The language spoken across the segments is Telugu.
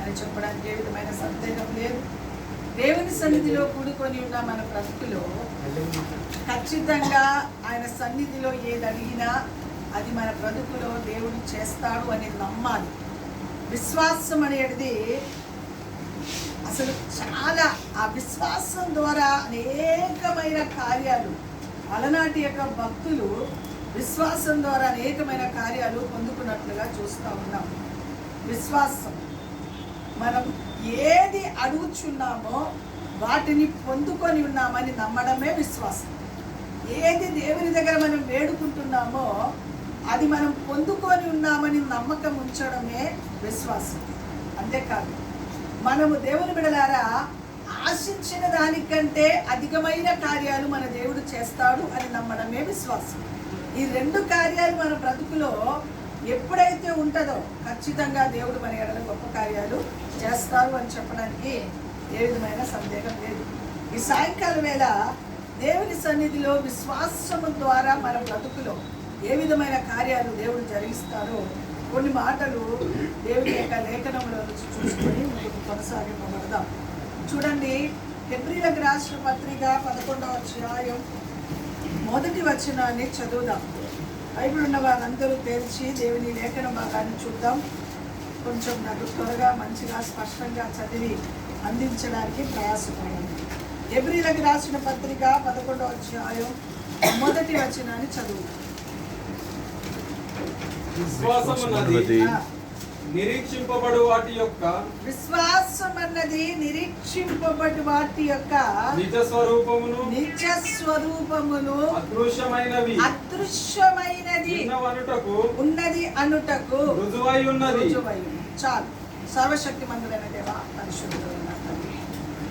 అని చెప్పడానికి ఏ విధమైన సందేహం లేదు. దేవుని సన్నిధిలో కూడుకొని ఉన్న మన బ్రతుకులో ఖచ్చితంగా ఆయన సన్నిధిలో ఏది అడిగినా అది మన బ్రతుకులో దేవుడు చేస్తాడు అని నమ్మాలి. విశ్వాసం అనేది అసలు చాలా, ఆ విశ్వాసం ద్వారా అనేకమైన కార్యాలు, అలనాటి యొక్క భక్తులు విశ్వాసం ద్వారా అనేకమైన కార్యాలు పొందుకున్నట్లుగా చూస్తూ ఉన్నాం. విశ్వాసం, మనం ఏది అడుగుచున్నామో వాటిని పొందుకొని ఉన్నామని నమ్మడమే విశ్వాసం. ఏది దేవుని దగ్గర మనం వేడుకుంటున్నామో అది మనం పొందుకొని ఉన్నామని నమ్మకం ఉంచడమే విశ్వాసం. అంతేకాదు, మనము దేవుని బిడ్డలారా ఆశించిన దానికంటే అధికమైన కార్యాలు మన దేవుడు చేస్తాడు అని నమ్మడమే విశ్వాసం. ఈ రెండు కార్యాలు మన బ్రతుకులో ఎప్పుడైతే ఉంటుందో ఖచ్చితంగా దేవుడు మన ఎడల గొప్ప కార్యాలు చేస్తారు అని చెప్పడానికి ఏ విధమైన సందేహం లేదు. ఈ సాయంకాల వేళ దేవుని సన్నిధిలో విశ్వాసము ద్వారా మన బ్రతుకులో ఏ విధమైన కార్యాలు దేవుడు జరిగిస్తారో కొన్ని మాటలు దేవుని యొక్క లేఖనంలో చూసుకొని ముందుకు కొనసాగింపబడదాం. చూడండి, హెబ్రీలకు రాసిన పత్రిక 11వ అధ్యాయం 1వ వచనాన్ని చదువుదాం. బైబిల్ ఉన్న వారందరూ తెరిచి దేవుని లేఖన భాగాన్ని చూద్దాం. కొంచెం నాకు త్వరగా మంచిగా స్పష్టంగా చదివి అందించడానికి ప్రయాసపడండి. హెబ్రీలకు రాసిన పత్రిక 11వ అధ్యాయం 1వ వచనాన్ని చదువుదాం. విశ్వాసం అన్నది నిరీక్షింపబడు వాటి యొక్క నిజ స్వరూపమును అదృశ్యమైనది ఉన్నది అనుటకు రుజువై ఉన్నది. చాలు. సర్వశక్తిమంతుడైన దేవా, పరిశుద్ధుడైన తండ్రి,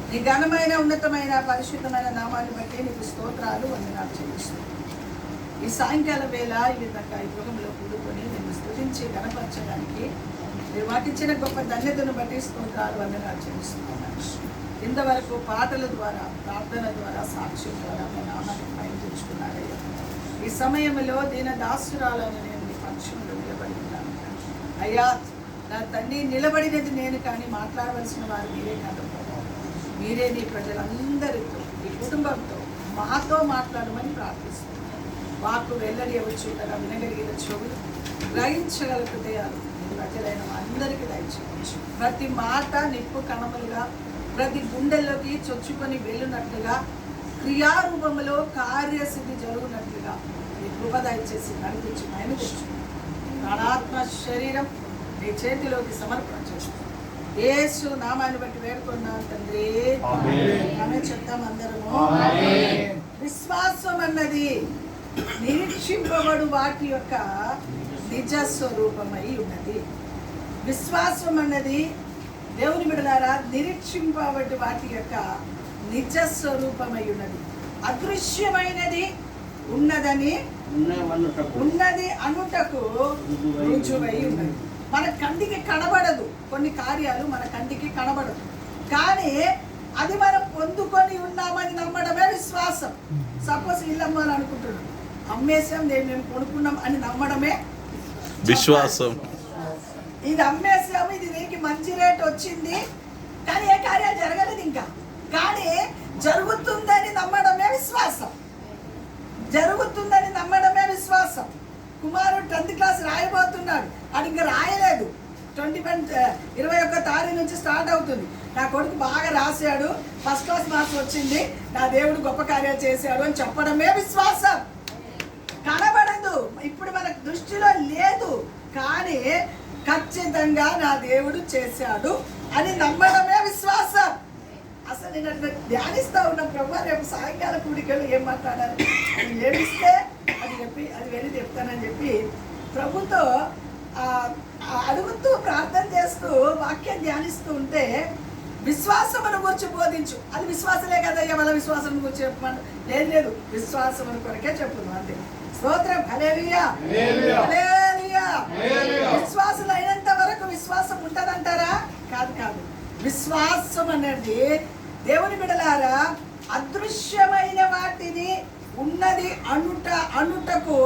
నీ ఘనమైన ఉన్నతమైన పరిశుద్ధమైన నామాన్ని బట్టి నీకు స్తోత్రాలు, వందనాలు చెల్లిస్తున్నాను. ఈ సాయంకాల వేళ ఈ విధంగా ఈ గృహంలో కూడుకొని నేను స్తుతించి కనపరచడానికి మీరు మాకిచ్చిన గొప్ప ధన్యతను బట్టి స్తోత్రాలు, వందనాలు చెల్లిస్తున్నాను. ఇంతవరకు పాటల ద్వారా, ప్రార్థన ద్వారా, సాక్ష్యం ద్వారా మీ నామాన్ని పైన ఈ సమయంలో దీన దాసురాలను నేను మీ పక్షంలో నిలబడి ఉన్నాను. అయ్యా నా తండ్రి, నిలబడినది నేను కానీ మాట్లాడవలసిన వారు మీరే కాదు. మీరే నీ ప్రజలందరితో, ఈ కుటుంబంతో మాతో మాట్లాడమని ప్రార్థిస్తున్నాను. వాకు వెల్లడి వచ్చుండగా వినగలిగిన చెవులు, గ్రహించగల హృదయాలు ప్రజలైన అందరికీ దయచేయవచ్చు. ప్రతి మాట నిప్పు కణములుగా ప్రతి గుండెల్లోకి చొచ్చుకొని వెళ్ళునట్లుగా, క్రియారూపంలో కార్యసిద్ధి జరుగునట్లుగా నీ కృప దయచేసి నడిపించి ఆయన ప్రాణాత్మ శరీరం నీ చేతిలోకి సమర్పణ చేస్తాను. యేసు నామాన్ని బట్టి వేడుకున్నాను తండ్రి, ఆమె చెప్తాం అందరము. విశ్వాసం అన్నది నిరీక్షింపబడు వాటి యొక్క నిజ స్వరూపమై ఉన్నది. విశ్వాసం అన్నది దేవుని బిడ్డలారా నిరీక్షింపబడి వాటి యొక్క నిజ స్వరూపమై ఉన్నది. అదృశ్యమైనది ఉన్నది అనుటకు రుజువై ఉన్నది. మన కంటికి కనబడదు, కొన్ని కార్యాలు మన కంటికి కనబడదు, కానీ అది మనం పొందుకొని ఉన్నామని నమ్మడమే విశ్వాసం. సపోజ్ ఇల్లు అమ్మాలని అనుకుంటున్నాం, అమ్మేసాం, మేము కొనుక్కున్నాం అని నమ్మడమే విశ్వాసం. ఇది అమ్మేసాము, ఇది దీనికి మంచి రేట్ వచ్చింది, కానీ ఏ కార్యాలు జరగలేదు ఇంకా, కానీ జరుగుతుందని నమ్మడమే విశ్వాసం. జరుగుతుందని నమ్మడమే విశ్వాసం. కుమారుడు 10th క్లాస్ రాయబోతున్నాడు, అది ఇంకా రాయలేదు. 21 తారీఖు నుంచి స్టార్ట్ అవుతుంది. నా కొడుకు బాగా రాశాడు, ఫస్ట్ క్లాస్ మార్క్స్ వచ్చింది, నా దేవుడు గొప్ప కార్యాలు చేశాడు అని చెప్పడమే విశ్వాసం. కనబడదు, ఇప్పుడు మన దృష్టిలో లేదు, కానీ ఖచ్చితంగా నా దేవుడు చేశాడు అని నమ్మడమే విశ్వాసం. అసలు నేను అట్లా ధ్యానిస్తూ ఉన్న ప్రభు రేపు సాయంకాలం కూడికలు ఏం మాట్లాడాలి, ఏమిస్తే అది చెప్పి అది వెళ్ళి చెప్తానని చెప్పి ప్రభుతో అడుగుతూ ప్రార్థన చేస్తూ వాక్యం ధ్యానిస్తూ ఉంటే విశ్వాసమును గురించి బోధించు, అది విశ్వాసలే కదయ్యా, మళ్ళీ విశ్వాసం గురించి చెప్పమని లేదు, విశ్వాసమును కొరకే చెప్పును అంతే. స్తోత్రం, హల్లెలూయా, హల్లెలూయా. విశ్వాసులు అయినంత వరకు విశ్వాసం ఉంటదంటారా? కాదు. విశ్వాసం అనేది దేవుని బిడ్డలారా అదృశ్యమైన వాటిని ఉన్నది అనుటకు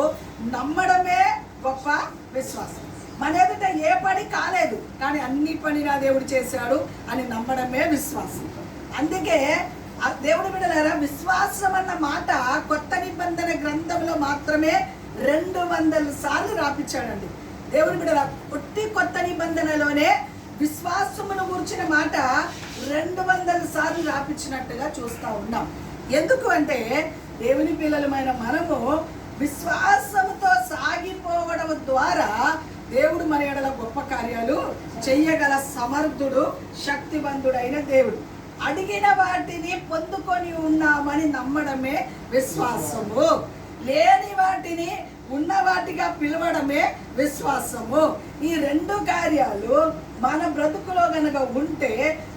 నమ్మడమే గొప్ప విశ్వాసం. మన ఎదుట ఏ పని కాలేదు, కానీ అన్ని పని నా దేవుడు చేశాడు అని నమ్మడమే విశ్వాసం. అందుకే ఆ దేవుడి బిడ్డలారా, విశ్వాసం అన్న మాట కొత్త నిబంధన గ్రంథంలో మాత్రమే 200 సార్లు రాపించాడండి. దేవుడి బిడ్డల పుట్టి కొత్త నిబంధనలోనే విశ్వాసమును గురించిన మాట 200 సార్లు రాపించినట్టుగా చూస్తూ ఉన్నాం. ఎందుకు అంటే దేవుని పిల్లలమైన మనము విశ్వాసంతో సాగిపోవడం ద్వారా దేవుడు మన ఎడల గొప్ప కార్యాలు చెయ్యగల సమర్థుడు, శక్తివంతుడైన దేవుడు. అడిగిన వాటిని పొందుకొని ఉన్నామని నమ్మడమే విశ్వాసము. లేని వాటిని ఉన్న వాటిగా పిలవడమే విశ్వాసము. ఈ 2 కార్యాలు మన బ్రతుకులో గనక ఉంటే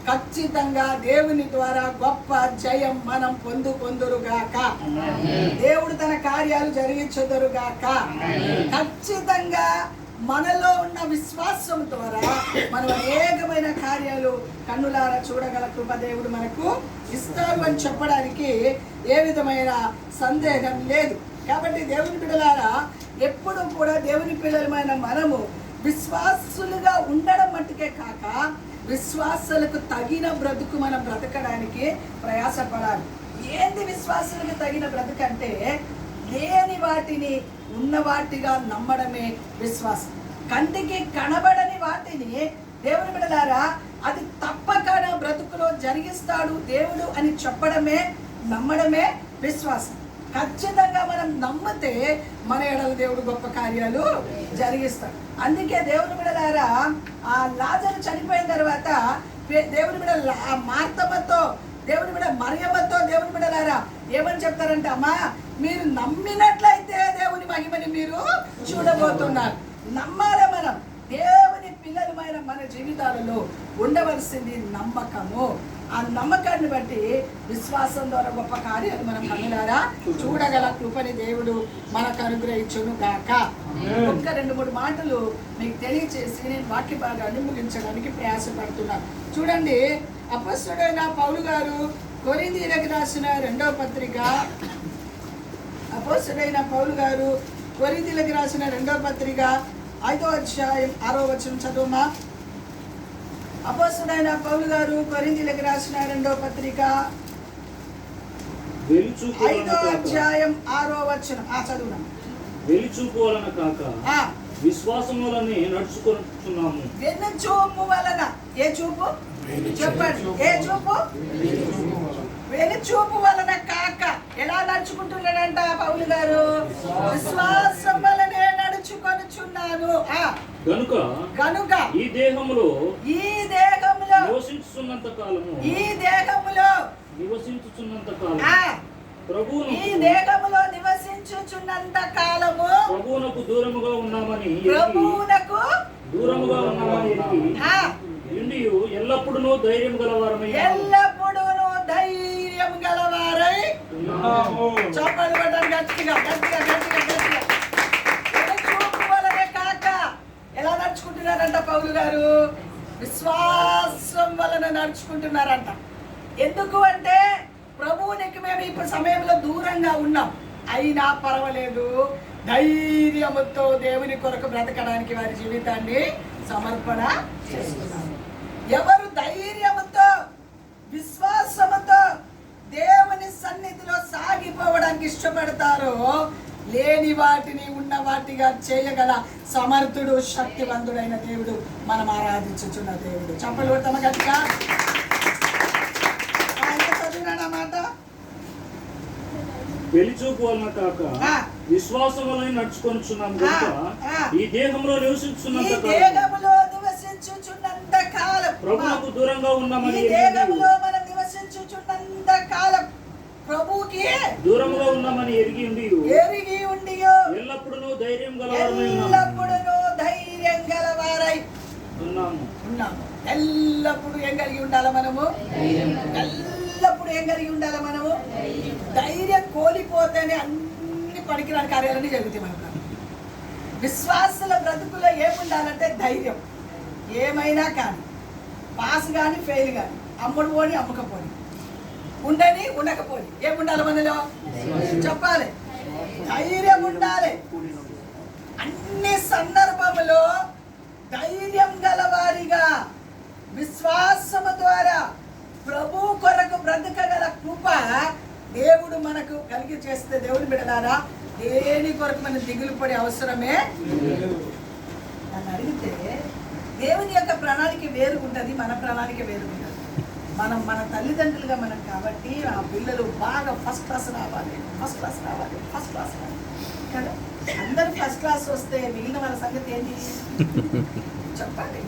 ఖచ్చితంగా దేవుని ద్వారా గొప్ప జయం మనం పొందుకొందురుగాక. దేవుడు తన కార్యాలు జరిగించుదురుగాక. ఖచ్చితంగా మనలో ఉన్న విశ్వాసం ద్వారా మనం అనేకమైన కార్యాలు కన్నులారా చూడగల కృప దేవుడు మనకు ఇస్తారు అని చెప్పడానికి ఏ విధమైన సందేహం లేదు. కాబట్టి దేవుని బిడ్డలారా, ఎప్పుడు కూడా దేవుని పిల్లలమైన మనము విశ్వాసులుగా ఉండడం మట్టుకే కాక విశ్వాసాలకు తగిన బ్రతుకు మనం బ్రతకడానికి ప్రయాసపడాలి. ఏంది విశ్వాసాలకు తగిన బ్రతుకంటే లేని వాటిని ఉన్న వాటిగా నమ్మడమే విశ్వాసం. కంటికి కనబడని వాటిని దేవుని బిడ్డలారా అది తప్పక నా బ్రతుకులో జరిగిస్తాడు దేవుడు అని చెప్పడమే, నమ్మడమే విశ్వాసం. ఖచ్చితంగా మనం నమ్మితే మన ఎడల దేవుడు గొప్ప కార్యాలు జరిగిస్తాడు. అందుకే దేవుని బిడ్డలారా, ఆ లాజరు చనిపోయిన తర్వాత దేవుని బిడ్డ మార్తమ్మతో, దేవుని బిడ్డ మరియమ్మతో దేవుని బిడ్డలారా ఏమని చెప్తారంటే, అమ్మా మీరు నమ్మినట్లయితే దేవుని మహిమని మీరు చూడబోతున్నారు. నమ్మాలి. మనం దేవుని పిల్లలమైన మన జీవితాలలో ఉండవలసింది నమ్మకము. ఆ నమ్మకాన్ని బట్టి విశ్వాసం ద్వారా గొప్ప కార్యాలు మనం కన్నులారా చూడగల కృపని దేవుడు మనకు అనుగ్రహించును గాక. ఒక్క 2-3 మాటలు మీకు తెలియచేసి నేను వాక్య భాగాన్ని ముగించడానికి ప్రయాసపడుతున్నాను. చూడండి, అపొస్తలుడైన పౌలు గారు కొరింథీయులకు రాసిన 2వ పత్రిక, అపొస్తలుడైన పౌలు గారు కొరింథీయులకు రాసిన 2వ పత్రిక 5వ అధ్యాయం 6వ వచనం చదువుమా. అపొస్తలుడైన పౌలు గారు కొరింథీయులకు రాసిన 2వ పత్రిక 5వ అధ్యాయం 6వ వచనం చదువునా. వెలిచూపు వలన కాక విశ్వాసం వలనే నడుచుకుంటున్నాము. వెన్నుచూపు వలన. ఏ చూపు చెప్పండి? ఏ చూపు? వెన్నుచూపు వలన కాక. ఎలా నడుచుకుంటున్నాడంట పౌలు గారు? విశ్వాసం వలనే నడుచుకొనుచున్నాను. గనుక ఈ దేహములో నివసించుచున్నంత కాలము ఈ దేహములో నివసించుచున్నంత కాలము ప్రభువునకు దూరముగా ఉన్నామని ఎల్లప్పుడూ ధైర్యం గలవారమై చెప్పండి బట్టలు గట్టిగా గట్టిగా గట్టిగా గట్టిగా. చూపు వలనే కాక ఎలా నడుచుకుంటున్నారంట పౌలు గారు? విశ్వాసం వలన నడుచుకుంటున్నారంట. ఎందుకు అంటే ప్రభువునికి మేము ఇప్పుడు సమయంలో దూరంగా ఉన్నాం, అయినా పర్వాలేదు ధైర్యముతో దేవుని కొరకు బ్రతకడానికి వారి జీవితాన్ని సమర్పణ చేస్తున్నారు. ఎవరు ధైర్యముతో విశ్వాసముతో దేవుని సన్నిధిలో సాగిపోవడానికి ఇష్టపడతారో లేని వాటిని ఉన్న వాటిగా చేయగల సమర్థుడు, శక్తివంతుడైన దేవుడు మనం ఆరాధించుచున్న దేవుడు. చప్పలు కొడతామా గట్టిగా? చదివినామాట. వెలిచూపు వలన కాక విశ్వాసం వలన నడుచుకొనుచున్నాము కనుక ఈ దేహంలో నివసించుచున్నంత కాలం ప్రభువుకు దూరంగా ఉన్నామని మనం నివసించుచున్నంత కాలం ప్రభువుకి దూరంగా ఉన్నామని ఎరిగి ఉండి ఎల్లప్పుడూ ధైర్యం గలవారై ఉన్నాము. ఎల్లప్పుడు ఏం కలిగి ఉండాలి మనము? ఎల్లప్పుడు ఏం కలిగి ఉండాలి మనము? ధైర్యం కోల్పోతేనే అన్ని పనికిరాని కార్యాలన్నీ జరుగుతాయి మనకు. విశ్వాసుల బ్రతుకులో ఏముండాలంటే ధైర్యం. ఏమైనా కానీ, పాస్ కానీ ఫెయిల్ కానీ, అమ్ముడు పోని అమ్మకపోని, ఉండని ఉండకపోని, ఏముండాలి మనలో? చెప్పాలి, ధైర్యం ఉండాలి. అన్ని సందర్భంలో ధైర్యం గలవారిగా విశ్వాసము ద్వారా ప్రభు కొరకు బ్రతకగల కృప దేవుడు మనకు కలిగి చేస్తే, దేవుడు బిడ్డలారా, దేని కొరకు మనం దిగులు పడే అవసరమే నన్ను అడిగితే దేవుని యొక్క ప్రణాళిక వేరుగుంటుంది, మన ప్రణాళిక వేరుగుంటుంది. మన తల్లిదండ్రులుగా మనం కాబట్టి ఆ పిల్లలు బాగా ఫస్ట్ క్లాస్ రావాలి కదా. అందరూ ఫస్ట్ క్లాస్ వస్తే మిగిలిన వాళ్ళ సంగతి ఏంటి చెప్పండి?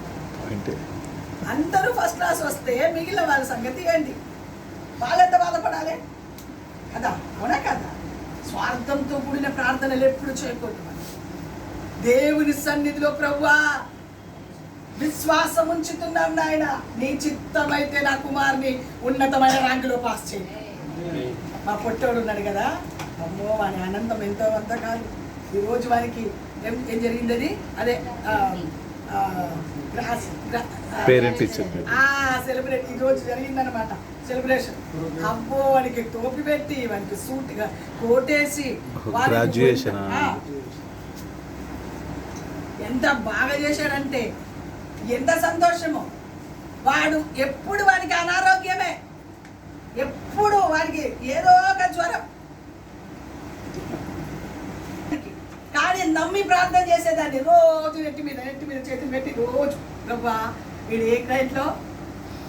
అందరూ ఫస్ట్ క్లాస్ వస్తే మిగిలిన వాళ్ళ సంగతి ఏంటి? వాళ్ళెంత బాధపడాలి కదా, అవునా కదా? స్వార్థంతో కూడిన ప్రార్థనలు ఎప్పుడు చేయకూడదు. దేవుని సన్నిధిలో ప్రభువా విశ్వాసం ఉంచుతున్నాం నాయన, నీ చిత్తమైతే నా కుమార్ని ఉన్నతమైన ర్యాంకులో పాస్ చేయి. మా పొట్టోడు ఉన్నాడు కదా, అమ్మో వాని ఆనందం ఎంతో అంత కాదు. ఈరోజు వానికి ఏం జరిగిందని అదే సెలబ్రేట్ ఈరోజు జరిగిందనమాట సెలబ్రేషన్. అబ్బో వానికి టోపీ పెట్టి వానికి సూట్ కోటేసి గ్రాడ్యుయేషన్ ఎంత బాగా చేశాడంటే ఎంత సంతోషమో. వాడు ఎప్పుడు వానికి అనారోగ్యమే, ఎప్పుడు వానికి ఏదో ఒక జ్వరం, కానీ నమ్మి ప్రార్థన చేసేదాన్ని. రోజు నెట్టి మీద చేతులు పెట్టి రోజు ప్రభువా వీడు ఏ గ్రేడ్లో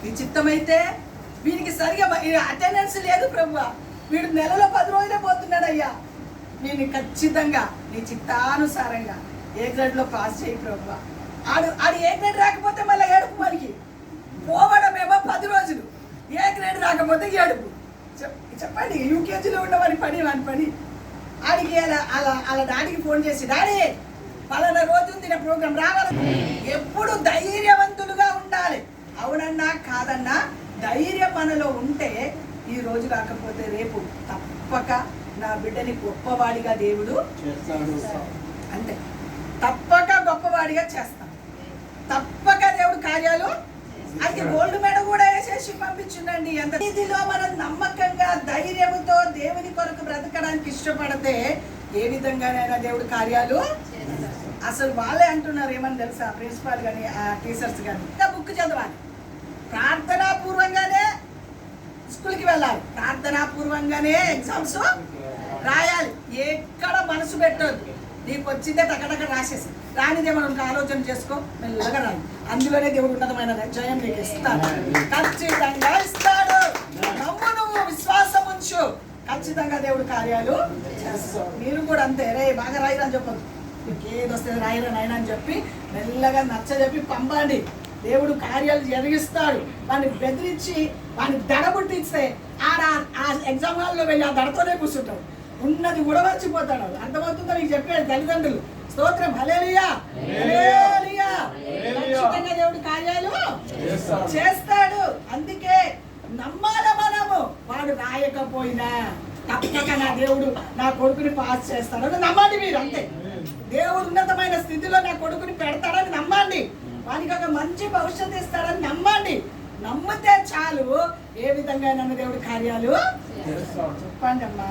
నీ చిత్తమైతే వీడికి సరిగా అటెండెన్స్ లేదు ప్రభువా, వీడు నెలలో 10 రోజులే పోతున్నాడు అయ్యా, వీడిని ఖచ్చితంగా నీ చిత్తానుసారంగా ఏ గ్రేడ్లో పాస్ చేయి ప్రభువా. ఆడు ఏ గ్రేడ్ రాకపోతే మళ్ళీ ఏడుపు, మనకి పోవడమేమో 10 రోజులు, ఏ గ్రేడ్ రాకపోతే ఏడుపు. చెప్పండి, యూకేజీలో ఉన్న వాడి పని ఆడికి అలా డాడీకి ఫోన్ చేసి, డాడీ పలానా రోజు ఉంది నా ప్రోగ్రాం రావాలి. ఎప్పుడు ధైర్యవంతులుగా ఉండాలి. అవునన్నా కాదన్నా ధైర్యం మనలో ఉంటే ఈ రోజు కాకపోతే రేపు తప్పక నా బిడ్డని గొప్పవాడిగా దేవుడు అంతే, తప్పక గొప్పవాడిగా చేస్తాం. తప్పక దేవుడు కార్యాలు అది గోల్డ్ మెడల్ కూడా వేసేసి పంపించిందండి. ఎంత ఇదిలో మనం నమ్మకంగా ధైర్యంతో దేవుని కొరకు బ్రతకడానికి ఇష్టపడితే ఏ విధంగానైనా దేవుడు కార్యాలు అసలు వాళ్ళే అంటున్నారు. ఏమని తెలుసా, ప్రిన్సిపాల్ కానీ టీచర్స్ కానీ, బుక్ చదవాలి, ప్రార్థనాపూర్వంగానే స్కూల్కి వెళ్ళాలి, ప్రార్థనాపూర్వంగానే ఎగ్జామ్స్ రాయాలి. ఎక్కడ మనసు పెట్టొద్దు, నీకు వచ్చిందే టకటక రాసేసి, రానిదేమో ఆలోచన చేసుకో, మెల్లగా రాయి. అందులోనే దేవుడు ఉన్నతమైన జయం నీకు ఇస్తాడు, ఖచ్చితంగా ఇస్తాడు. నమ్ము, నువ్వు విశ్వాసం ఉంచు, ఖచ్చితంగా దేవుడు కార్యాలు చేస్తాడు. మీరు కూడా అంతే, రే బాగా రాయిరని చెప్పదు, నీకు ఏది వస్తుంది రాయిరా నాయన అని చెప్పి మెల్లగా నచ్చజెప్పి పంపండి. దేవుడు కార్యాలు జరిగిస్తాడు. వాడిని బెదిరించి వాడిని దడబుట్టిస్తే ఆ ఎగ్జామ్ హాల్లో వెళ్ళి ఆ దడతోనే కూర్చుంటాడు, ఉన్నది కూడా మర్చిపోతాడు. అర్థమవుతుందో నీకు చెప్పాడు తల్లిదండ్రులు. స్తోత్రం, హల్లెలూయా హల్లెలూయా. ఖచ్చితంగా దేవుడు కార్యాలు చేస్తాడు. అందుకే నమ్మాల మనము. వాడు రాయకపోయినా తప్పక నా దేవుడు నా కొడుకుని పాస్ చేస్తాడు నమ్మండి మీరు, అంతే. దేవుడు ఉన్నతమైన స్థితిలో నా కొడుకుని పెడతాడని నమ్మండి, వానికి ఒక మంచి భవిష్యత్తు ఇస్తాడని నమ్మండి. నమ్మితే చాలు, ఏ విధంగా నన్ను దేవుడు కార్యాలు చెప్పండి అమ్మా.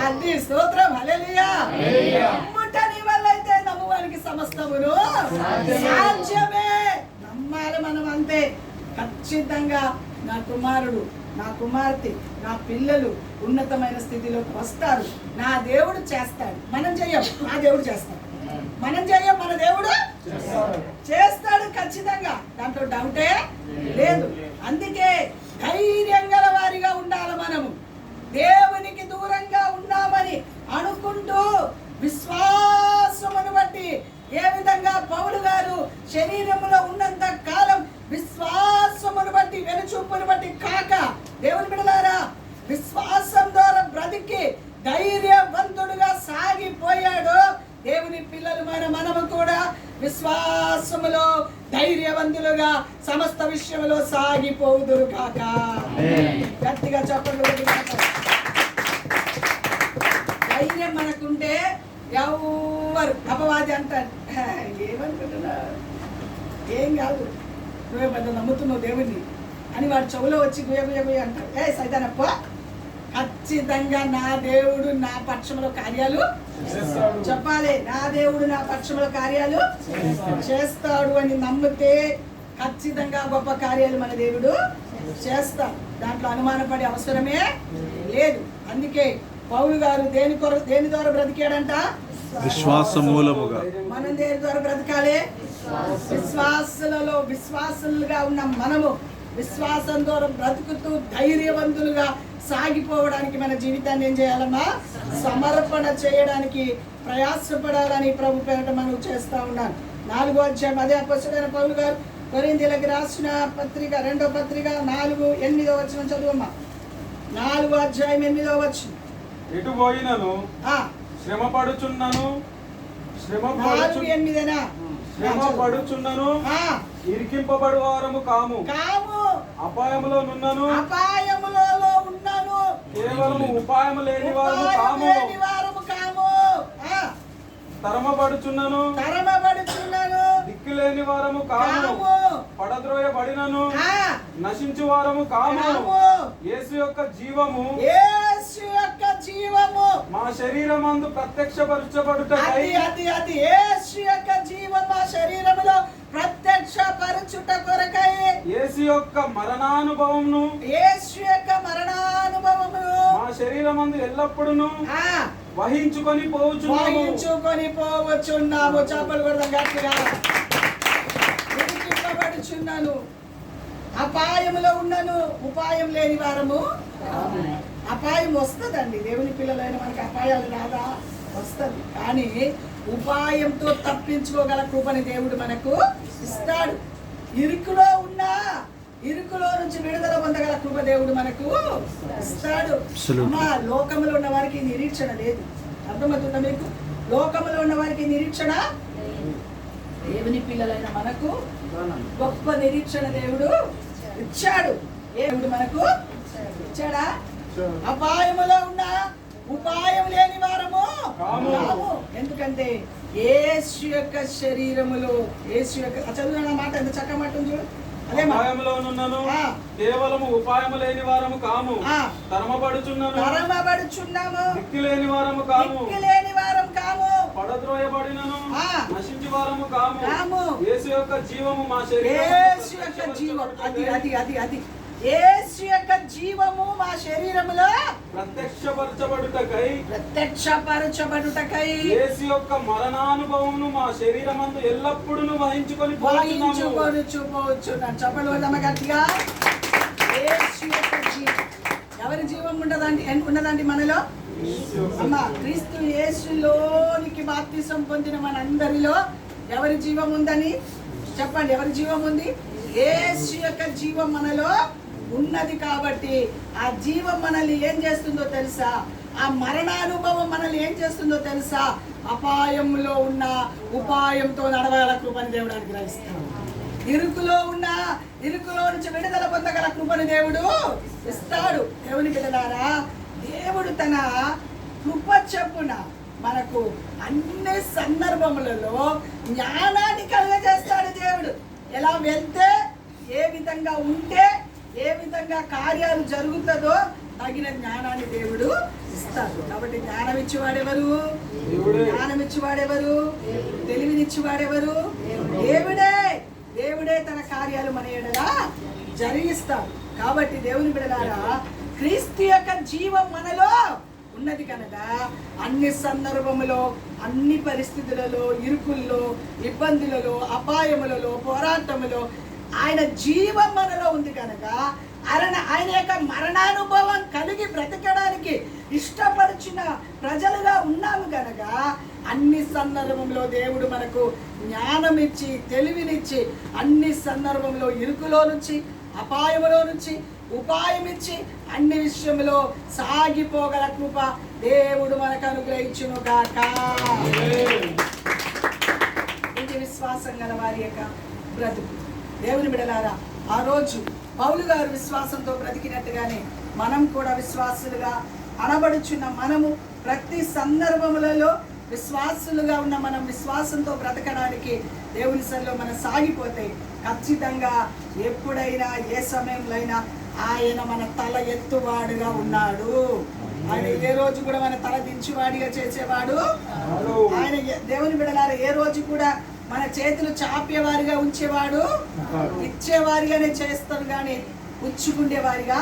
అది స్తోత్రం, హల్లెలూయా. నమ్ముట నీ వల్ల అయితే నమ్మువానికి సమస్తమును సాధ్యమే. నమ్మాలి మనం, అంతే. ఖచ్చితంగా నా కుమారుడు, నా కుమార్తె, నా పిల్లలు ఉన్నతమైన స్థితిలోకి వస్తారు. నా దేవుడు చేస్తాడు. మనం చెయ్యం, నా దేవుడు చేస్తాడు. మనం చెయ్యం, మన దేవుడు చేస్తాడు ఖచ్చితంగా, దాంట్లో డౌటే లేదు. అందుకే ధైర్యం గల వారిగా ఉండాలి మనము. దేవునికి దూరంగా ఉన్నామని అనుకుంటూ విశ్వాసమును బట్టి, ఏ విధంగా పౌలు గారు శరీరంలో ఉన్నంత కాలం విశ్వాసమును బట్టి, వెనుచూపును బట్టి కాక, దేవుని బిడ్డలారా, విశ్వాసం ద్వారా బ్రతికి ధైర్యవంతుడుగా సాగిపోయాడు. దేవుని పిల్లలు మనము కూడా విశ్వాసములో ధైర్యవంతులుగా సమస్త విషయంలో సాగిపోదురు కాక. గట్టిగా చెప్పండి. ధైర్యం మనకుంటే ఎవరు అపవాది అంటారు, ఏమనుకుంటున్నా ఏం కాదు, నువ్వే పెద్ద నమ్ముతున్నావు దేవుణ్ణి అని వాడు చెవులో వచ్చి గుయ్య గుయ్య గుయ్య అంటారు. ఏ సైతానప్ప ఖచ్చితంగా నా దేవుడు నా పక్షంలో కార్యాలు చెప్పాలి. నా దేవుడు నా పక్షంలో కార్యాలు చేస్తాడు అని నమ్మితే ఖచ్చితంగా గొప్ప కార్యాలు మన దేవుడు చేస్తాడు. దాంట్లో అనుమానపడే అవసరమే లేదు. అందుకే పౌలు గారు దేని ద్వారా బ్రతికాడంట? విశ్వాస మూలముగా. మనం దేని ద్వారా బ్రతకాలి? విశ్వాసులుగా ఉన్న మనము విశ్వాసం ద్వారా బ్రతుకుతూ ధైర్యవంతులుగా సాగిపోవడానికి మన జీవితాన్ని ఏం చేయాలమ్మా? సమర్పణ చేయడానికి ప్రయాసపడాలని ప్రభు పేరట మనం చేస్తా ఉన్నాను. 4వ అధ్యాయం అదే అపొస్తలుడైన పౌలు గారు కొరింథీయులకు రాసిన పత్రిక 2వ పత్రిక 4:8 వచనం చదువమ్మా. 4వ అధ్యాయం 8వ వచనం. ఎటు పోయినను శ్రమ పడుచున్నను ఇరికింపబడు వారము కాము. అపాయములో నున్నను కేవలం ఉపాయము లేని వారము కాము. తరమబడుచున్నను దిక్కులేని వారము కాము. పడద్రోయబడినను నశించు వారము కాము. యేసు యొక్క జీవము మా శరీరమందు ప్రత్యక్షపరచబడుటకై యేసు యొక్క జీవం మా శరీరములో ప్రత్యక్షపరచుట కొరకై యేసు యొక్క మరణానుభవమును మా శరీరమందు ఎల్లప్పుడూ వహించుకొని పోవచ్చున్నాము. చేపలు కొడదాం గట్టిగా. ఉడికింపబడుచున్నాను, అపాయములో ఉన్నను, ఉపాయం లేని వారము. అపాయం వస్తుందండి, దేవుని పిల్లలైన మనకి అపాయాలు రాదా? వస్తుంది. కానీ ఉపాయంతో తప్పించుకోగల కృపని దేవుడు మనకు ఇస్తాడు. ఇరుకులో నుంచి విడుదల పొందగల కృప దేవుడు మనకు ఇస్తాడు. లోకంలో ఉన్న వారికి నిరీక్షణ లేదు. అర్థమవుతుందా మీకు? లోకంలో ఉన్న వారికి నిరీక్షణ, దేవుని పిల్లలైన మనకు గొప్ప నిరీక్షణ దేవుడు ఇచ్చాడు. దేవుడు మనకు ఇచ్చాడా? అపాయములో ఉన్న ఉపాయం లేని వారము కాము. ఎందుకంటే యేసు యొక్క శరీరములో చదువు మాట ఎంత చక్కగా మాట చూడు. అపాయములోనున్నను కేవలము ఉపాయము లేని వారము కాము. తరమబడుచున్నాము దిక్కులేని వారము కాము. పడద్రోయబడినను నశించు వారము కాము. యేసు యొక్క జీవము మా యేసు యొక్క జీవము మా శరీరములో ప్రత్యక్షపరచబడుటకై యేసు యొక్క మరణానుభవమును మా శరీరమందు ఎల్లప్పుడూ వహించుకొని పోవచ్చు. చెప్పలు గట్టిగా. యేసు యొక్క జీవం. ఎవరి జీవం ఉన్నదండి మనలో? అమ్మా, క్రీస్తు యేసులోనికి బాప్తిసం పొందిన మనందరిలో ఎవరి జీవం ఉందని చెప్పండి. ఎవరి జీవం ఉంది? యేసు యొక్క జీవం మనలో ఉన్నది. కాబట్టి ఆ జీవం మనల్ని ఏం చేస్తుందో తెలుసా? ఆ మరణానుభవం మనల్ని ఏం చేస్తుందో తెలుసా? అపాయంలో ఉన్న ఉపాయంతో నడవగల కృపని దేవుడు అనుగ్రహిస్తాడు. ఇరుకులో నుంచి విడుదల పొందగల కృపని దేవుడు ఇస్తాడు. దేవుని బిడ్డలారా, దేవుడు తన కృప చొప్పున మనకు అన్ని సందర్భములలో జ్ఞానాన్ని కలుగజేస్తాడు. దేవుడు ఎలా వెళ్తే, ఏ విధంగా ఉంటే, ఏ విధంగా కార్యాలు జరుగుతుందో తగిన జ్ఞానాన్ని దేవుడు ఇస్తాడు. కాబట్టి జ్ఞానం ఇచ్చివాడెవరు? తెలివినిచ్చివాడెవరు? దేవుడే తన కార్యాలు మన ఎడల జరిగిస్తాడు. కాబట్టి దేవుని బిడ్డలారా, క్రీస్తు యొక్క జీవం మనలో ఉన్నది కనుక అన్ని సందర్భములో, అన్ని పరిస్థితులలో, ఇరుకుల్లో, ఇబ్బందులలో, అపాయములలో, పోరాటములో ఆయన జీవం మనలో ఉంది కనుక ఆయన యొక్క మరణానుభవం కలిగి బ్రతకడానికి ఇష్టపరిచిన ప్రజలుగా ఉన్నాము కనుక అన్ని సందర్భంలో దేవుడు మనకు జ్ఞానం ఇచ్చి, తెలివినిచ్చి, అన్ని సందర్భంలో ఇరుకులో నుంచి, అపాయములో నుంచి ఉపాయం ఇచ్చి అన్ని విషయంలో సాగిపోగల కృప దేవుడు మనకు అనుగ్రహించును గాక. ఇది విశ్వాసం గల వారి యొక్క బ్రతుకు. దేవుని బిడ్డలారా, ఆ రోజు పౌలు గారు విశ్వాసంతో బ్రతికినట్టుగానే మనం కూడా విశ్వాసులుగా అనబడుచున్న మనము ప్రతి సందర్భములలో విశ్వాసులుగా ఉన్న మనం విశ్వాసంతో బ్రతకడానికి దేవుని సన్నిధిలో మనం సాగిపోతే ఖచ్చితంగా ఎప్పుడైనా, ఏ సమయంలో అయినా ఆయన మన తల ఎత్తువాడుగా ఉన్నాడు. ఆయన ఏ రోజు కూడా మన తల దించువాడిగా చేసేవాడు. ఆయన దేవుని బిడ్డలారా ఏ రోజు కూడా మన చేతులు చాపేవారిగా ఉంచేవాడు. ఇచ్చేవారిగానే చేస్తాడు కానీ ఉంచుకుండేవారిగా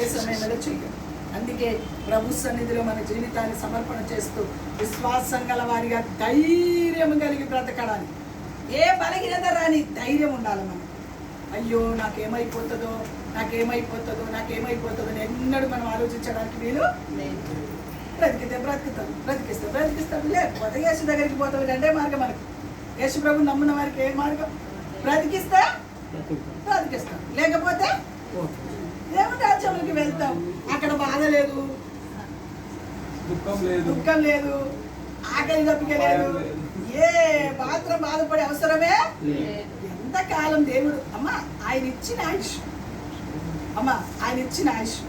ఏ సమయంలో చెయ్యడు. అందుకే ప్రభు సన్నిధిలో మన జీవితాన్ని సమర్పణ చేస్తూ విశ్వాసం గల వారిగా ధైర్యం కలిగి బ్రతకడానికి ఏ బలహీనత రాని ధైర్యం ఉండాలి మనం. అయ్యో నాకేమైపోతుందో నాకేమైపోతుందో నాకేమైపోతుందో అని ఎన్నడూ మనం ఆలోచించడానికి వీలు. బ్రతికితే బ్రతుకుతాం, బ్రతికిస్తాడు, లేకపోతే యేసు దగ్గరికి పోతాడు. రెండే మార్గం మనకి. యేసు ప్రభు నమ్మిన వారికి ఏ మార్గం? బ్రతికిస్తాడు, లేకపోతే దేవుని రాజ్యంలోకి వెళ్తాం. అక్కడ బాధ లేదు, దుఃఖం లేదు, ఆకలి దప్పిక లేదు, ఏ మాత్రం బాధపడే అవసరమే. ఎంతకాలం దేవుడు ఆయన ఇచ్చిన ఆయుష్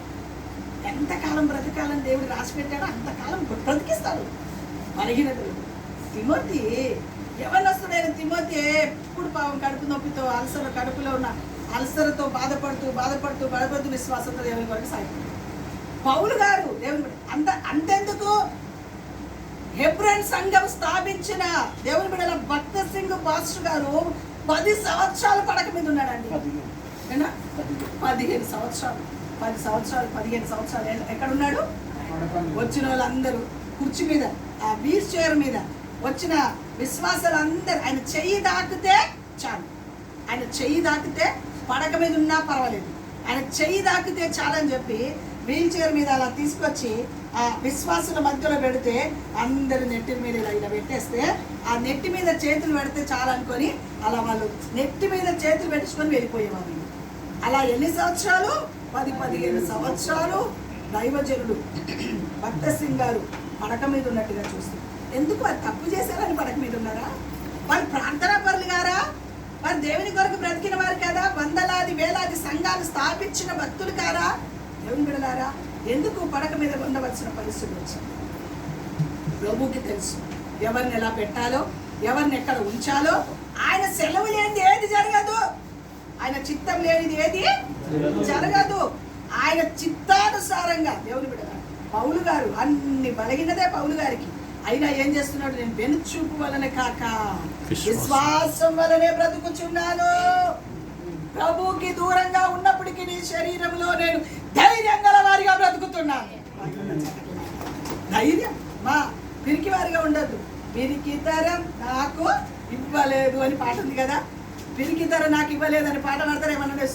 ఎంతకాలం బ్రతకాలని దేవుడు రాసి పెట్టాడో అంతకాలం బ్రతికిస్తాడు. బలహీనతలు తిమోతి యవనస్తుడైన తిమోతి ఎప్పుడు పాపం కడుపు నొప్పితో కడుపులో ఉన్న అల్సర్తో బాధపడుతూ విశ్వాసంతో దేవుని కొరకు సాగిపోయాడు. పౌలు గారు దేవుని అంతెందుకు హెబ్రోన్ సంఘం స్థాపించిన దేవుని బిడ్డల భక్త సింగ్ పాస్టర్ గారు 10 సంవత్సరాల పడక మీద ఉన్నాడండి. 15 సంవత్సరాలు ఎక్కడున్నాడు? వచ్చిన వాళ్ళందరూ కుర్చీ మీద, ఆ వీల్ చైర్ మీద వచ్చిన విశ్వాసాలు అందరూ ఆయన చెయ్యి దాకితే చాలు. ఆయన చెయ్యి దాకితే పడక మీద ఉన్నా పర్వాలేదు, ఆయన చెయ్యి దాకితే చాలని చెప్పి వీల్ చైర్ మీద అలా తీసుకొచ్చి ఆ విశ్వాసుల మధ్యలో పెడితే అందరు నెట్టి మీద ఇలా పెట్టేస్తే ఆ నెట్టి మీద చేతులు పెడితే చాలనుకొని అలా వాళ్ళు నెట్టి మీద చేతులు పెట్టుకొని వెళ్ళిపోయేవాళ్ళు. అలా ఎన్ని సంవత్సరాలు? 10-15 సంవత్సరాలు దైవజనుడు భక్త సింగ్ గారు పడక మీద ఉన్నట్టుగా చూస్తారు. ఎందుకు వారు తప్పు చేశారని పడక మీద ఉన్నారా? వారు ప్రార్థనా పరులు గారా? వారు దేవుని కొరకు బ్రతికిన వారు కదా? వందలాది వేలాది సంఘాలు స్థాపించిన భక్తులు కారా? దేవుని బిడ్డలారా, ఎందుకు పడక మీద ఉండవలసిన పరిస్థితి వచ్చింది? ప్రభువుకి తెలుసు ఎవరిని ఎలా పెట్టాలో, ఎవరిని ఎక్కడ ఉంచాలో. ఆయన సెలవు లేనిది ఏది జరగదు, ఆయన చిత్తం లేనిది ఏది జరగదు. ఆయన చిత్తానుసారంగా దేవుని బిడ్డలారా, పౌలు గారు అన్ని బలగినదే పౌలు గారికి. అయినా ఏం చేస్తున్నాడు? నేను వెనుచూపు వలన కాక విశ్వాసం వలనే బ్రతుకుచున్నాను. ప్రభువుకి దూరంగా ఉన్నప్పటికీ నీ శరీరంలో నేను ధైర్యం గల వారిగా బ్రతుకుతున్నాను. ధైర్యం పిరికి వారిగా ఉండద్దు. పిరికి తరం నాకు ఇవ్వలేదు అని పాట ఉంది కదా. పిరికి తరం నాకు ఇవ్వలేదు అని పాట పాడతారు. ఏమన్నా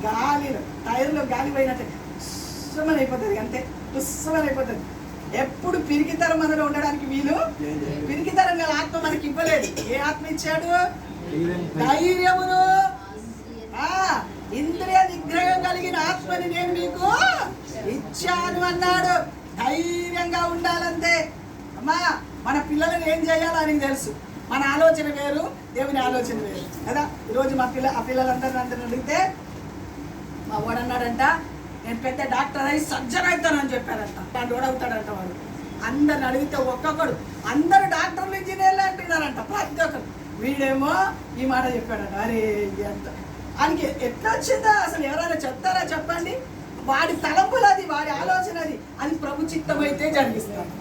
గాలిలో టైర్లో గాలి పోయినట్టే పుస్సమని అయిపోతుంది, అంతే పుస్సమని అయిపోతుంది. ఎప్పుడు పిరికితరం మనలో ఉండడానికి వీలు. పిరికితరం గల ఆత్మ మనకి ఇవ్వలేదు. ఏ ఆత్మ ఇచ్చాడు? ధైర్యమును, ఇంద్రియ నిగ్రహం కలిగిన ఆత్మని నేను మీకు ఇచ్చాను అన్నాడు. ధైర్యంగా ఉండాలంతే. మన పిల్లలను ఏం చేయాలో ఆయనకి తెలుసు. మన ఆలోచన వేరు, దేవుని ఆలోచన వేరు కదా. ఈరోజు ఆ పిల్లలందరినీ అడిగితే మా వాడన్నాడంట, నేను పెద్ద డాక్టర్ అయి సర్జన్ అవుతానని చెప్పారంట. వాడు ఓడవుతాడంట. వాడు అందరిని అడిగితే ఒక్కొక్కడు అందరు డాక్టర్లు ఇంజనీర్లు అంటున్నారంట ప్రతి ఒక్కరు. వీడేమో ఈ మాట చెప్పాడంట. అరే ఎంత ఆయనకి ఎట్లా వచ్చిందా అసలు ఎవరైనా చెప్తారా చెప్పండి? వాడి తలంపులు అది, వాడి ఆలోచన అది ప్రభు చిత్తం అయితే జరిగిస్తాడు.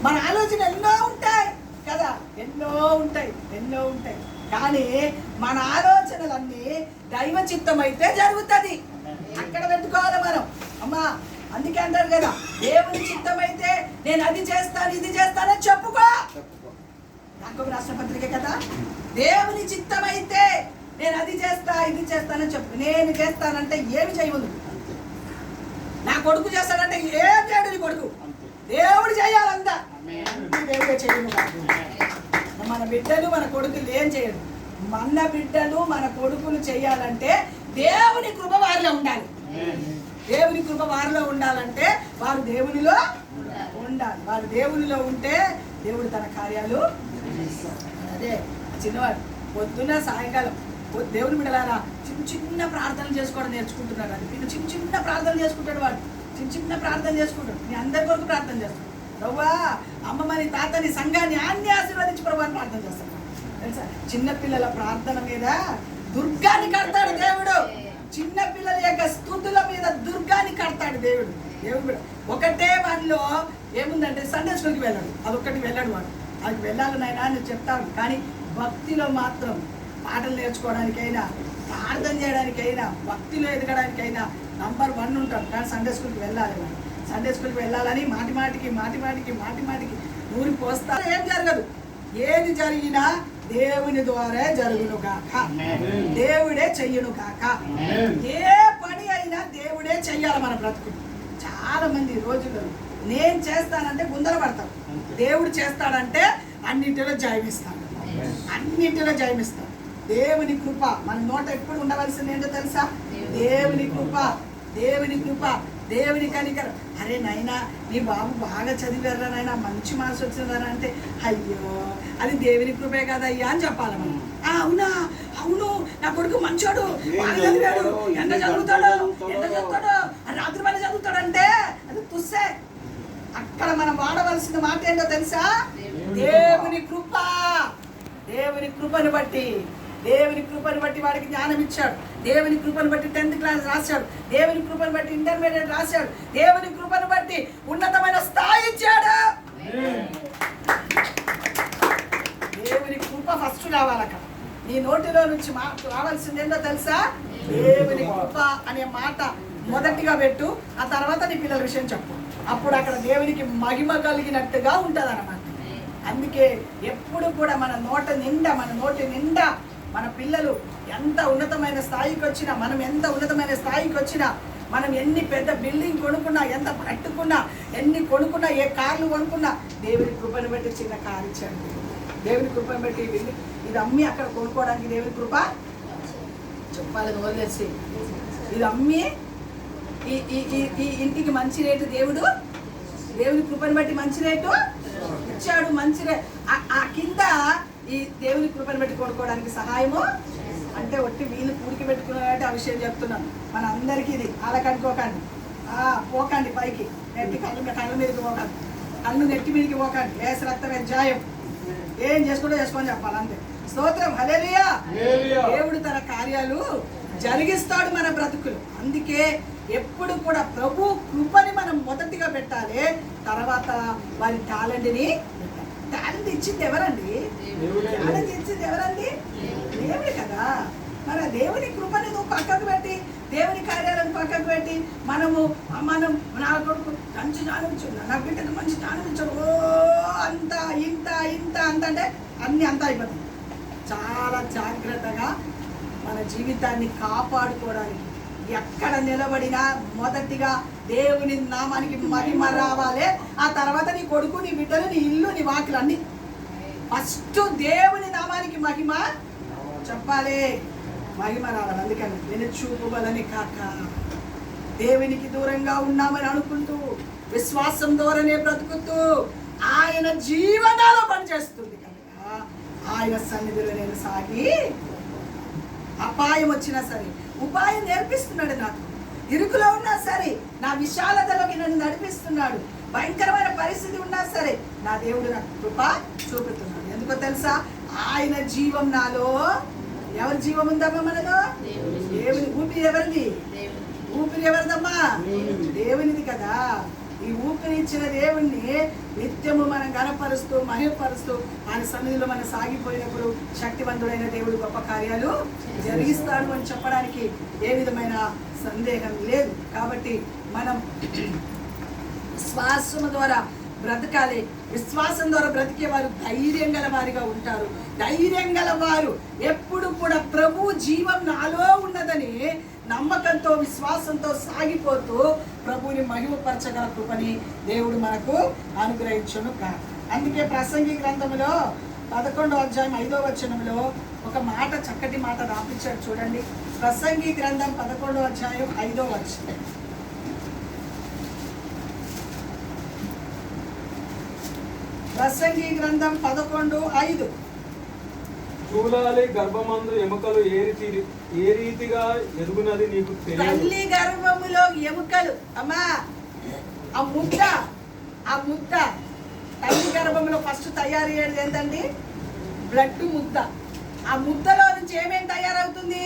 మన ఆలోచన ఎన్నో ఉంటాయి కదా, ఎన్నో ఉంటాయి కానీ మన ఆలోచనలన్నీ దైవ చిత్తం అయితే జరుగుతుంది. అక్కడ పెట్టుకోవాలి మనం. అందుకే అంటారు కదా, దేవుని చిత్తం అయితే నేను అది చేస్తాను ఇది చేస్తానని చెప్పుకో. యాకోబు రాసిన పత్రిక కదా. దేవుని చిత్తం అయితే నేను అది చేస్తా ఇది చేస్తానని చెప్పు. నేను చేస్తానంటే ఏమి చేయదు. నా కొడుకు చేస్తానంటే ఏం చేయడు. నీ కొడుకు దేవుడు చేయాలంతా, దేవుడే చేయను. మన బిడ్డలు మన కొడుకులు ఏం చేయడు. మన బిడ్డలు మన కొడుకులు చేయాలంటే దేవుని కృప వారిలో ఉండాలి. దేవుని కృప వారిలో ఉండాలంటే వారు దేవునిలో ఉండాలి. వారు దేవునిలో ఉంటే దేవుడు తన కార్యాలు. అదే చిన్నవాడు పొద్దున్న సాయంకాలం దేవుని బిడ్డలారా చిన్న ప్రార్థనలు చేసుకోవడం నేర్చుకుంటున్నాడు. అది చిన్న ప్రార్థనలు చేసుకుంటాడు. వాడు చిన్న ప్రార్థన చేసుకుంటాడు. నీ అందరి కొరకు ప్రార్థన చేస్తాడు. రవ్వా అమ్మమ్మని తాతని సంఘాన్ని అన్ని ఆశీర్వదించి ప్రభు అని ప్రార్థన చేస్తాడు. తెలుసా? చిన్నపిల్లల ప్రార్థన మీద దుర్గాన్ని కడతాడు దేవుడు. చిన్న పిల్లల యొక్క స్తుతుల మీద దుర్గాన్ని కడతాడు దేవుడు. దేవుడు ఒకటే వాడిలో ఏముందంటే సండే స్కూల్కి వెళ్ళాడు, అదొక్కటి వెళ్ళాడు వాడు. అది వెళ్ళాలి నాయనా అని చెప్తాడు. కానీ భక్తిలో మాత్రం పాటలు నేర్చుకోవడానికైనా, ప్రార్థన చేయడానికైనా, భక్తిలో ఎదగడానికైనా నంబర్ 1 ఉంటాడు. కానీ సండే స్కూల్కి వెళ్ళాలి వాడు. సండే స్కూల్కి వెళ్ళాలని మాటి మాటికి నూరి పోస్తారు. ఏం జరగదు. ఏది జరిగినా దేవుని ద్వారా జరుగును కాక, దేవుడే చెయ్యను కాక. ఏ పని అయినా దేవుడే చెయ్యాలి మన బ్రతుకుని. చాలా మంది రోజుల్లో నేను చేస్తానంటే గుందర పడతాం, దేవుడు చేస్తాడంటే అన్నింటిలో జయమిస్తాడు, అన్నింటిలో జయమిస్తాడు. దేవుని కృప మన నోట ఎప్పుడు ఉండవలసింది ఏంటో తెలుసా? దేవుని కృప, దేవుని కృప, దేవుని కనికరం. అరే నాయనా నీ బాబు బాగా చదివారా నాయనా, మంచి మార్క్స్ వచ్చిందని అంటే అయ్యో అది దేవుని కృపే కదయ్యా అని చెప్పాలి మనం. అవునా, అవును నా కొడుకు మంచోడు, బాగా చదివాడు, ఎంత చదువుతాడు, రాత్రి పని చదువుతాడంటే అది తుస్సే. అక్కడ మనం వాడవలసిన మాట ఏంటో తెలుసా? దేవుని కృప. దేవుని కృపను బట్టి, దేవుని కృపను బట్టి వాడికి జ్ఞానం ఇచ్చాడు. దేవుని కృపను బట్టి 10th క్లాస్ రాశాడు. దేవుని కృపను బట్టి ఇంటర్మీడియట్ రాశాడు. దేవుని కృపను బట్టి ఉన్నతమైన స్థాయి ఇచ్చాడు. దేవుని కృప ఫస్ట్ రావాలి. అక్కడ నీ నోటిలో నుంచి రావాల్సింది ఏంటో తెలుసా? దేవుని కృప అనే మాట మొదటిగా పెట్టు, ఆ తర్వాత నీ పిల్లల విషయం చెప్పు. అప్పుడు అక్కడ దేవునికి మహిమ కలిగినట్టుగా ఉంటుంది అన్నమాట. అందుకే ఎప్పుడు కూడా మన నోటి నిండా మన పిల్లలు ఎంత ఉన్నతమైన స్థాయికి వచ్చినా, మనం ఎంత ఉన్నతమైన స్థాయికి వచ్చినా, మనం ఎన్ని పెద్ద బిల్డింగ్ కొనుక్కున్నా, ఎంత కట్టుకున్నా, ఎన్ని కొనుక్కున్నా, ఏ కార్లు కొనుక్కున్నా, దేవుని కృపను బట్టి చిన్న కారు ఇచ్చాడు. దేవుని కృపను బట్టి ఇది అమ్మి అక్కడ కొనుక్కోవడానికి దేవుని కృప చెప్పాలని వదిలేసి, ఇది అమ్మి ఈ ఇంటికి మంచి రేటు దేవుని కృపను బట్టి మంచి రేటు ఇచ్చాడు. మంచి ఆ కింద ఈ దేవుని కృపను బట్టి కొనుక్కోవడానికి సహాయము అంటే ఒట్టి వీళ్ళు పూడికి పెట్టుకున్నారంటే ఆ విషయం చెప్తున్నాను. మన అందరికీ ఇది అలకనుకోకండి, పోకండి పైకి, నెట్టి కళ్ళ మీదకి పోకండి, కళ్ళు నెట్టి మీదకి పోకండి. ఏసు రక్తం అధ్యాయం ఏం చేసుకొని చెప్పాలి అంతే. స్తోత్రం, హల్లెలూయా. దేవుడు తన కార్యాలు జరిగిస్తాడు మన బ్రతుకులు. అందుకే ఎప్పుడు కూడా ప్రభు కృపని మనం మొదటిగా పెట్టాలి, తర్వాత వారి టాలెంట్ని పెట్టాలి. టాలెంట్ ఇచ్చింది ఎవరండి? టాలెంట్ ఇచ్చింది ఎవరండి? దేవుడే కదా. మన దేవుని కృపని నువ్వు పక్కకు పెట్టి, దేవుని కార్యాలను పక్కకు పెట్టి మనం నా కొడుకు మంచి జ్ఞానం ఇచ్చాడు, నా బిడ్డకు మంచి జ్ఞానం ఇచ్చాడు, ఓ అంత ఇంత అంటే అన్నీ అంతా అయిపోతుంది. చాలా జాగ్రత్తగా మన జీవితాన్ని కాపాడుకోవడానికి ఎక్కడ నిలబడినా మొదటిగా దేవుని నామానికి మహిమ రావాలి. ఆ తర్వాత నీ కొడుకు, నీ బిడ్డలు, నీ ఇల్లు, నీ వాకిలు అన్ని ఫస్ట్ దేవుని నామానికి మహిమ చెప్పాలి, మహిమ రావాలి. అందుకని నేను చూపుబలని కాక దేవునికి దూరంగా ఉన్నామని అనుకుంటూ విశ్వాసం ద్వారానే బ్రతుకుతూ ఆయన జీవనాలు పనిచేస్తుంది కనుక ఆయన సన్నిధిలో నేను సాగి అపాయం వచ్చినా సరే ఉపాయం నేర్పిస్తున్నాడు. నాకు ఇరుకులో ఉన్నా సరే నా విశాలతలోకి నన్ను నడిపిస్తున్నాడు. భయంకరమైన పరిస్థితి ఉన్నా సరే నా దేవుడు నాకు కృప చూపుతున్నాడు. ఎందుకో తెలుసా? ఆయన జీవం నాలో. ఎవరి జీవం ఉందమ్మా మనలో? దేవుని ఊపిరి ఎవరిది? ఊపిరి ఎవరిదమ్మా? దేవునిది కదా. ఈ ఊపిరి ఇచ్చిన దేవుణ్ణి నిత్యము మనం గణపరుస్తూ మహిమపరుస్తూ ఆయన సన్నిధిలో మనం సాగిపోయినప్పుడు శక్తివంతుడైన దేవుడు గొప్ప కార్యాలు జరిగిస్తాడు అని చెప్పడానికి ఏ విధమైన సందేహం లేదు. కాబట్టి మనం విశ్వాసం ద్వారా బ్రతకాలి. విశ్వాసం ద్వారా బ్రతికే వారు ధైర్యం గల వారిగా ఉంటారు. ధైర్యం గల వారు ఎప్పుడు కూడా ప్రభు జీవం నాలో ఉన్నదని నమ్మకంతో విశ్వాసంతో సాగిపోతూ ప్రభువుని మహిమపరచగల కృపని దేవుడు మనకు అనుగ్రహించును కాక. అందుకే ప్రసంగి గ్రంథంలో 11వ అధ్యాయం 5వ వచనంలో ఒక మాట, చక్కటి మాట రాపించాడు చూడండి. ప్రసంగి గ్రంథం 11వ అధ్యాయం 5వ వచనం. ప్రసంగి గ్రంథం 11:5. చూడాలి గర్భమందు ఎముకలు ఏ రీతిగా ఎదుగునది నీకు తెలియదు. తల్లి గర్భములో ఎముకలు అమ్మా, ఆ ముద్ద తల్లి గర్భంలో ఫస్ట్ తయారు అయ్యేది ఏంటండి? బ్లడ్ ముద్ద. ఆ ముద్దలో నుంచి ఏమేం తయారవుతుంది?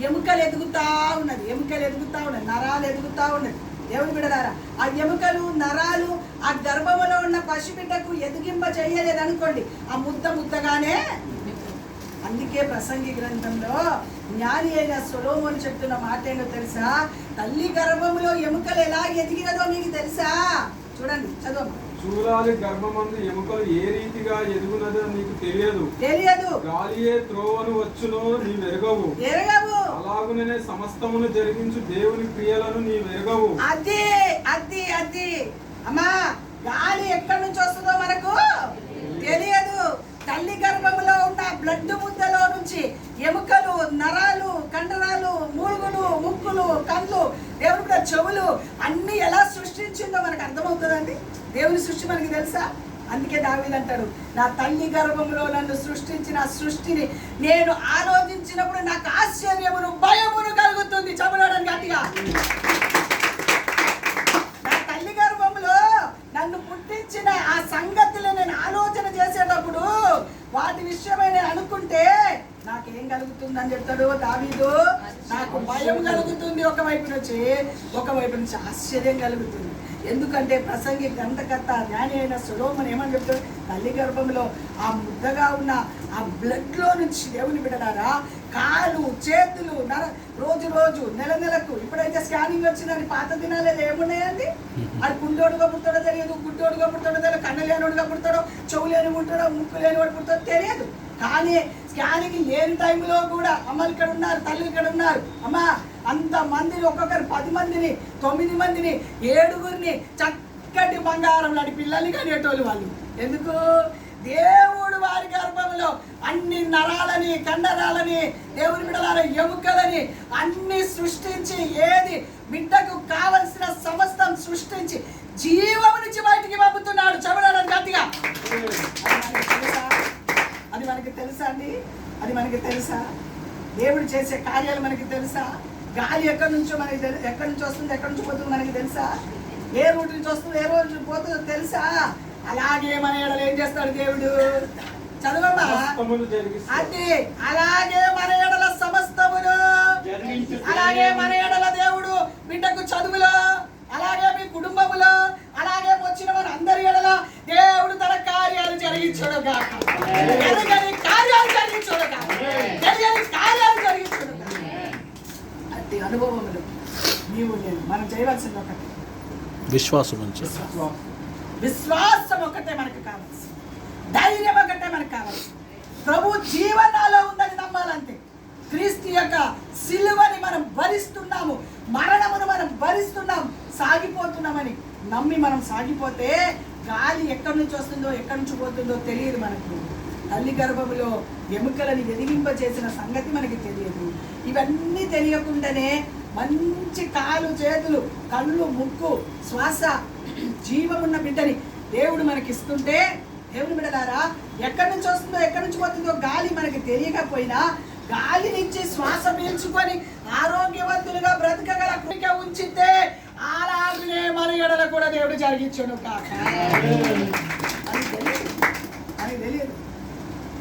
ఎముకలు ఎదుగుతా ఉన్నది, ఎముకలు ఎదుగుతా ఉన్నది, నరాలు ఎదుగుతా ఉన్నది. దేవుని బిడ్డలారా, ఆ ఎముకలు నరాలు ఆ గర్భములో ఉన్న పసిబిడ్డకు ఎదిగింప చేయలేదు అనుకోండి, ఆ ముద్దగానే. అందుకే ప్రసంగి గ్రంథంలో జ్ఞాని అయిన సొలొమోను చెప్తున్న మాట ఏంటో తెలుసా? తల్లి గర్భములో ఎముకలు ఎలా ఎదిగినదో మీకు తెలుసా? చూడండి, చదువు. చూడాలి గర్భమందు ఎముకలు ఏ రీతిగా ఎదుగునదో నీకు తెలియదు. గాలియే త్రోవను వచ్చునో నీ వెరగవు. అలాగునే సమస్తమును జరిగించు దేవుని క్రియలను నీ వెరగవు. అది అమ్మా, గాలి ఎక్కడి నుంచి వస్తుందో మనకు తెలియదు. తల్లి గర్భంలో ఉన్న బ్లడ్ ముద్దలో నుంచి ఎముకలు, నరాలు, కండరాలు, మూలుగులు, ముక్కులు, కళ్ళు, దేవుని కూడా చెవులు అన్ని ఎలా సృష్టించిందో మనకు అర్థమవుతుందండి. దేవుని సృష్టి మనకి తెలుసా? అందుకే దావీదు అంటాడు, నా తల్లి గర్భంలో నన్ను సృష్టించిన సృష్టిని నేను ఆలోచించినప్పుడు నాకు ఆశ్చర్యమును భయమును కలుగుతుంది. చెప్పడానికి గట్టిగా, నా తల్లి గర్భంలో నన్ను పుట్టించిన ఆ సంగతులు నేను ఆలోచన చేసేటప్పుడు వాటి విషయమై నేను అనుకుంటే నాకేం కలుగుతుందని చెప్తాడు దావీదు? నాకు భయం కలుగుతుంది ఒకవైపు నుంచి ఆశ్చర్యం కలుగుతుంది. ఎందుకంటే ప్రసంగి గ్రంథకర్త జ్ఞాని అయిన సొలొమోను ఏమని చెప్తాడు? తల్లి గర్భంలో ఆ ముద్దగా ఉన్న ఆ బ్లడ్లో నుంచి దేవుని బిడ్డలారా, కాలు, చేతులు, రోజు నెలకు ఇప్పుడైతే స్కానింగ్ వచ్చిందని, పాత దినాలలో ఏమున్నాయండి? అది కుండోడుగా పుడతాడో తెలియదు, గుడ్డోడుగా పుడతాడో తెలియదు, కన్ను లేనివాడుగా పుడతాడో, చెవు లేని పుట్టాడో, ముక్కు లేనివాడు పుడతాడో తెలియదు. కానీ స్కానింగ్ లేని టైంలో కూడా అమ్మలు ఇక్కడ ఉన్నారు, తల్లి ఇక్కడ ఉన్నారు. అమ్మా, అంతమందిని, ఒక్కొక్కరు 10 మందిని, 9 మందిని, 7గురిని చక్కటి బంగారం లాంటి పిల్లల్ని కనేటోళ్ళు వాళ్ళు. ఎందుకు? దేవుడు వారి గర్భంలో అన్ని నరాలని, కండరాలని, దేవుని బిడ్డలారా ఎముకలని అన్ని సృష్టించి, ఏది బిడ్డకు కావలసిన సమస్తం సృష్టించి జీవం నుంచి బయటికి పంపుతున్నాడు. చెప్పడానికి గట్టిగా, అది మనకి తెలుసా అండి? అది మనకి తెలుసా? దేవుడు చేసే కార్యాలు మనకి తెలుసా? గాలి ఎక్కడి నుంచో మనకి ఎక్కడి నుంచి వస్తుంది, ఎక్కడి నుంచి పోతుంది మనకి తెలుసా? ఏ రూట్ నుంచి వస్తుంది, ఏ రోజు పోతుందో తెలుసా? అలాగే మన ఎడలు ఏం చేస్తాడు దేవుడు? చదవమ్మా. అది అలాగే మన ఎడల సమస్తమును, అలాగే మన ఎడల దేవుడు బిడ్డకు చదువులో, అలాగే మీ కుటుంబములో, అలాగే వచ్చిన మన అందరి ఎడల దేవుడు తన కార్యాలు జరిగించడు కాక, ఎరగని కార్యాలు జరిగించడు కాక, తెలియని కార్యాలు జరిగించడు కాక. అట్టి అనుభవములు నీవు నేను మనం చేయవలసింది ఒకటి, విశ్వాసం ఒకటే మనకు కావాల్సి, ధైర్యం ఒకటే మనకు కావాల్సి. ప్రభు జీవనాలో ఉందని నమ్మాలంటే, క్రీస్తు యొక్క సిలువని మనం భరిస్తున్నాము, మరణమును మనం భరిస్తున్నాం, సాగిపోతున్నామని నమ్మి మనం సాగిపోతే గాలి ఎక్కడి నుంచి వస్తుందో, ఎక్కడి నుంచి పోతుందో తెలియదు మనకు. తల్లి గర్భములో ఎముకలను ఎదిగింపచేసిన సంగతి మనకి తెలియదు. ఇవన్నీ తెలియకుండానే మంచి కాలు, చేతులు, కళ్ళు, ముక్కు, శ్వాస, జీవమున్న బిడ్డని దేవుడు మనకిస్తుంటే, దేవుని బిడ్డలారా, ఎక్కడి నుంచి వస్తుందో, ఎక్కడి నుంచి పోతుందో గాలి మనకి తెలియకపోయినా గాలి నుంచి శ్వాస పీల్చుకొని ఆరోగ్యవంతులుగా బ్రతకగల కృప ఉంచితే అలాగనే మన ఎడల కూడా దేవుడు జరిగించును కాక. అని తెలియదు.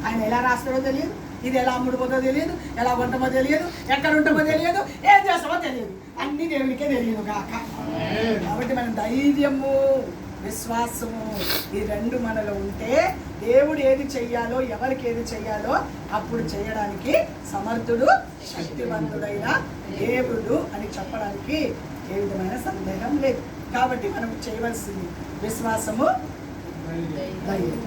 ఆయన ఎలా రాస్తాడో తెలియదు, ఇది ఎలా అమ్ముడుపోతో తెలియదు, ఎలా ఉంటామో తెలియదు, ఎక్కడ ఉంటామో తెలియదు, ఏం చేస్తామో తెలియదు. అన్ని దేవునికే తెలియదు కాక. కాబట్టి మనం ధైర్యము, విశ్వాసము ఈ రెండు మనలో ఉంటే దేవుడు ఏది చెయ్యాలో, ఎవరికి ఏది చెయ్యాలో అప్పుడు చేయడానికి సమర్థుడు, శక్తివంతుడైన దేవుడు అని చెప్పడానికి ఏ విధమైన సందేహం లేదు. కాబట్టి మనం చేయవలసింది విశ్వాసము, ధైర్యం.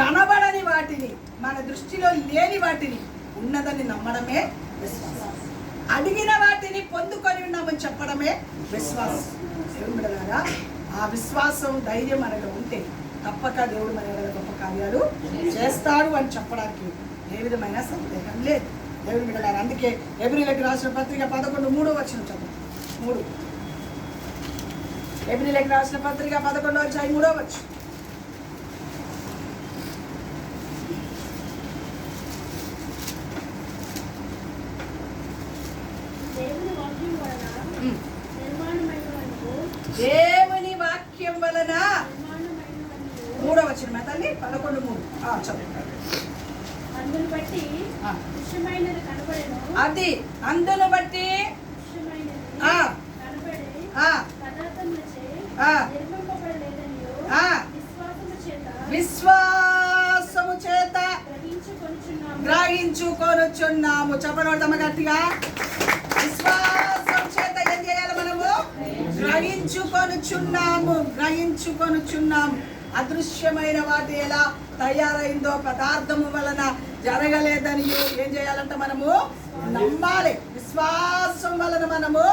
కనబడని వాటిని, మన దృష్టిలో లేని వాటిని ఉన్నదని నమ్మడమే విశ్వాసం. అడిగిన వాటిని పొందుకొని ఉన్నామని చెప్పడమే విశ్వాసం. దేవుడు బిడ్డలారా, ఆ విశ్వాసం, ధైర్యం మనలో ఉంటే తప్పక దేవుడు మన గొప్ప కార్యాలు చేస్తాడు అని చెప్పడానికి ఏ విధమైన సందేహం లేదు. దేవుడు బిడ్డలారా, అందుకే ఎబ్రీయులకు రాసిన పత్రిక 11:3 చదువు. 3 ఎబ్రీయులకు రాసిన పత్రిక 11:3. దేవుని వాక్యం వలన 3వ వచనం తల్లి 11:3 చదువు. బట్టి ఆ. దృశ్యమైనది కనబడెను. అది అందును బట్టి దృశ్యమైనది ఆ. కనబడే ఆ. పదార్థములచే ఆ. నిర్మింపబడలేదనియు ఆ. విశ్వాసము చేత విశ్వాసము చేత గ్రహించుకొనుచున్నాము. గ్రహించుకొనుచున్నాము. చెప్పనోడమ్మ గట్టిగా. విశ్వాసం చేత ఏం చేయాలి మనము? గ్రహించుకొనుచున్నాము. అదృశ్యమైన వాటి ఎలా తయారైందో పదార్థము వలన జరగలేదని ఏం చేయాలంటే మనము నమ్మాలి. విశ్వాసం వలన మనము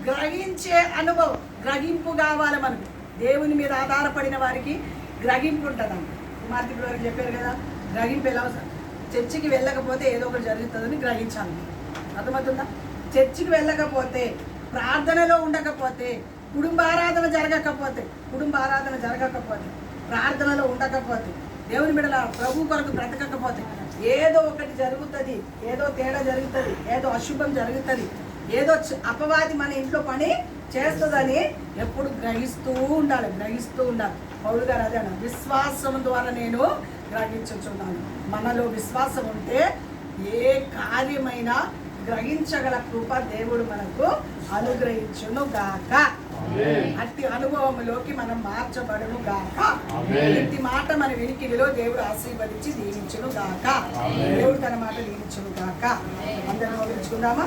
గ్రహించే అనుభవం, గ్రహింపు కావాలి మనకు. దేవుని మీద ఆధారపడిన వారికి గ్రహింపు ఉంటుందండి. మార్కెట్ వారికి చెప్పారు కదా, గ్రహింపు ఎలా అవసరం. చర్చికి వెళ్ళకపోతే ఏదో ఒకటి జరుగుతుందని గ్రహించాలి. అర్థమవుతుందా? చర్చికి వెళ్ళకపోతే, ప్రార్థనలో ఉండకపోతే, కుటుంబారాధన జరగకపోతే, ప్రార్థనలో ఉండకపోతే, దేవుని బిడ్డల ప్రభు కొరకు బ్రతకకపోతే ఏదో ఒకటి జరుగుతుంది, ఏదో తేడా జరుగుతుంది, ఏదో అశుభం జరుగుతుంది, ఏదో అపవాది మన ఇంట్లో పని చేస్తుందని ఎప్పుడు గ్రహిస్తూ ఉండాలి. పౌలు గారు అదే అన్నారు, విశ్వాసం ద్వారా నేను గ్రహించుచున్నాను. మనలో విశ్వాసం ఉంటే ఏ కార్యమైనా గ్రహించగల కృప దేవుడు మనకు అనుగ్రహించును గాక. అట్టి అనుభవంలోకి మనం మార్చబడును గాక. ఇంటి మాట మన వినికిడిలో దేవుడు ఆశీర్వదించి దీవించును గాక. దేవుడు తన మాట దీవించును గాక. అందరం వివరించుకుందామా?